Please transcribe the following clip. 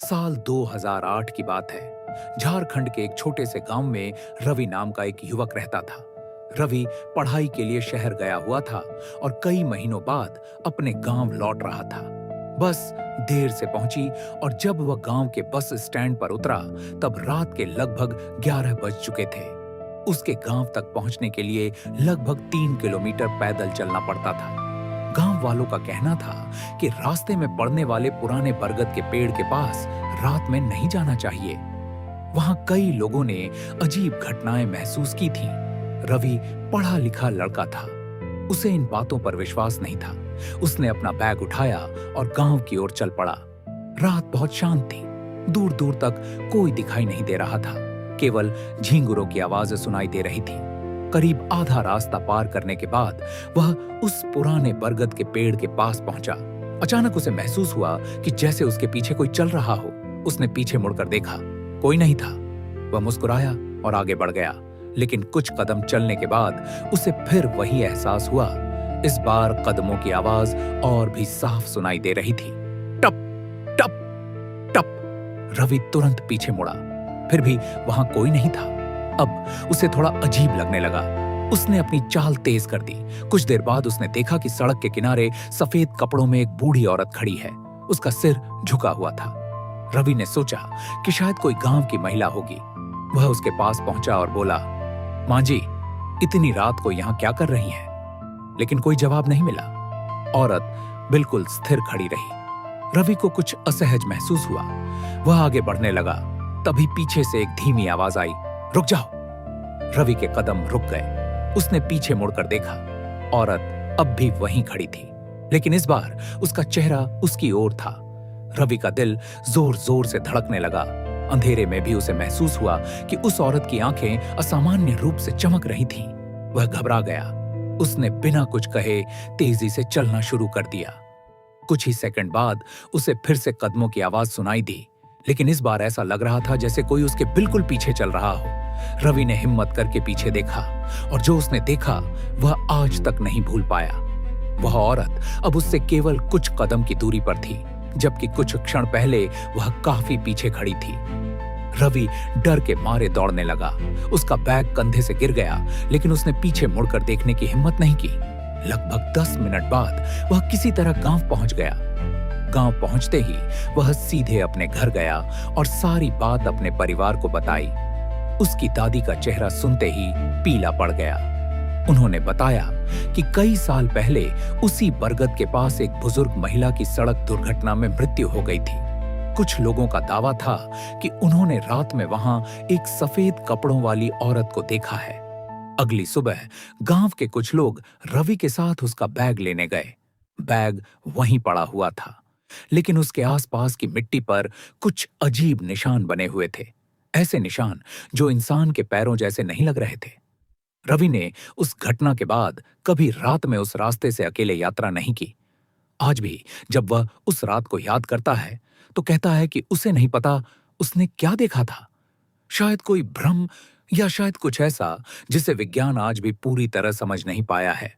साल 2008 की बात है। झारखंड के एक छोटे से गांव में रवि नाम का एक युवक रहता था। रवि पढ़ाई के लिए शहर गया हुआ था और कई महीनों बाद अपने गांव लौट रहा था। बस देर से पहुंची और जब वह गांव के बस स्टैंड पर उतरा तब रात के लगभग 11 बज चुके थे। उसके गांव तक पहुंचने के लिए लगभग 3 किलोमीटर पैदल चलना पड़ता था। गांव वालों का कहना था कि रास्ते में पड़ने वाले पुराने बरगद के पेड़ के पास रात में नहीं जाना चाहिए। वहां कई लोगों ने अजीब घटनाएं महसूस की थीं। रवि पढ़ा लिखा लड़का था, उसे इन बातों पर विश्वास नहीं था। उसने अपना बैग उठाया और गांव की ओर चल पड़ा। रात बहुत शांत थी, दूर दूर तक कोई दिखाई नहीं दे रहा था, केवल झींगुरों की आवाजें सुनाई दे रही थी। करीब आधा रास्ता पार करने के बाद वह उस पुराने बरगद के पेड़ के पास पहुंचा। अचानक उसे महसूस हुआ कि जैसे उसके पीछे कोई चल रहा हो। उसने पीछे मुड़कर देखा, कोई नहीं था। वह मुस्कुराया और आगे बढ़ गया, लेकिन कुछ कदम चलने के बाद उसे फिर वही एहसास हुआ। इस बार कदमों की आवाज और भी साफ सुनाई दे रही थी, टप टप टप। रवि तुरंत पीछे मुड़ा, फिर भी वहां कोई नहीं था। अब उसे थोड़ा अजीब लगने लगा। उसने अपनी चाल तेज कर दी। कुछ देर बाद उसने देखा कि सड़क के किनारे सफेद कपड़ों में एक बूढ़ी औरत खड़ी है। उसका सिर झुका हुआ था। रवि ने सोचा कि शायद कोई गांव की महिला होगी। वह उसके पास पहुंचा और बोला, मां जी, इतनी रात को यहां क्या कर रही हैं? लेकिन कोई जवाब नहीं मिला। औरत बिल्कुल स्थिर खड़ी रही। रवि को कुछ असहज महसूस हुआ। वह आगे बढ़ने लगा। तभी पीछे से एक धीमी आवाज आई, रुक जाओ। रवि के कदम रुक गए। उसने पीछे मुड़कर देखा, औरत अब भी वहीं खड़ी थी, लेकिन इस बार उसका चेहरा उसकी ओर था। रवि का दिल जोर जोर से धड़कने लगा। अंधेरे में भी उसे महसूस हुआ कि उस औरत की आंखें असामान्य रूप से चमक रही थीं। वह घबरा गया। उसने बिना कुछ कहे तेजी से चलना शुरू कर दिया। कुछ ही सेकंड बाद उसे फिर से कदमों की आवाज सुनाई दी, लेकिन इस बार ऐसा लग रहा था जैसे कोई उसके बिल्कुल पीछे चल रहा हो। रवि ने हिम्मत करके पीछे देखा और जो उसने देखा वह आज तक नहीं भूल पाया। वह औरत अब उससे केवल कुछ कदम की दूरी पर थी, जबकि कुछ क्षण पहले वह काफी पीछे खड़ी थी। रवि डर के मारे दौड़ने लगा। उसका बैग कंधे से गिर गया, लेकिन उसने पीछे मुड़कर देखने की हिम्मत नहीं की। लगभग 10 मिनट बाद वह किसी तरह गांव पहुंच गया। गांव पहुंचते ही वह सीधे अपने घर गया और सारी बात अपने परिवार को बताई। उसकी दादी का चेहरा सुनते ही पीला पड़ गया। उन्होंने बताया कि कई साल पहले उसी बरगद के पास एक बुजुर्ग महिला की सड़क दुर्घटना में मृत्यु हो गई थी। कुछ लोगों का दावा था कि उन्होंने रात में वहां एक सफेद कपड़ों वाली औरत को देखा है। अगली सुबह गांव के कुछ लोग रवि के साथ उसका बैग लेने गए। बैग वहीं पड़ा हुआ था, लेकिन उसके आसपास की मिट्टी पर कुछ अजीब निशान बने हुए थे, ऐसे निशान जो इंसान के पैरों जैसे नहीं लग रहे थे। रवि ने उस घटना के बाद कभी रात में उस रास्ते से अकेले यात्रा नहीं की। आज भी जब वह उस रात को याद करता है तो कहता है कि उसे नहीं पता उसने क्या देखा था। शायद कोई भ्रम या शायद कुछ ऐसा जिसे विज्ञान आज भी पूरी तरह समझ नहीं पाया है।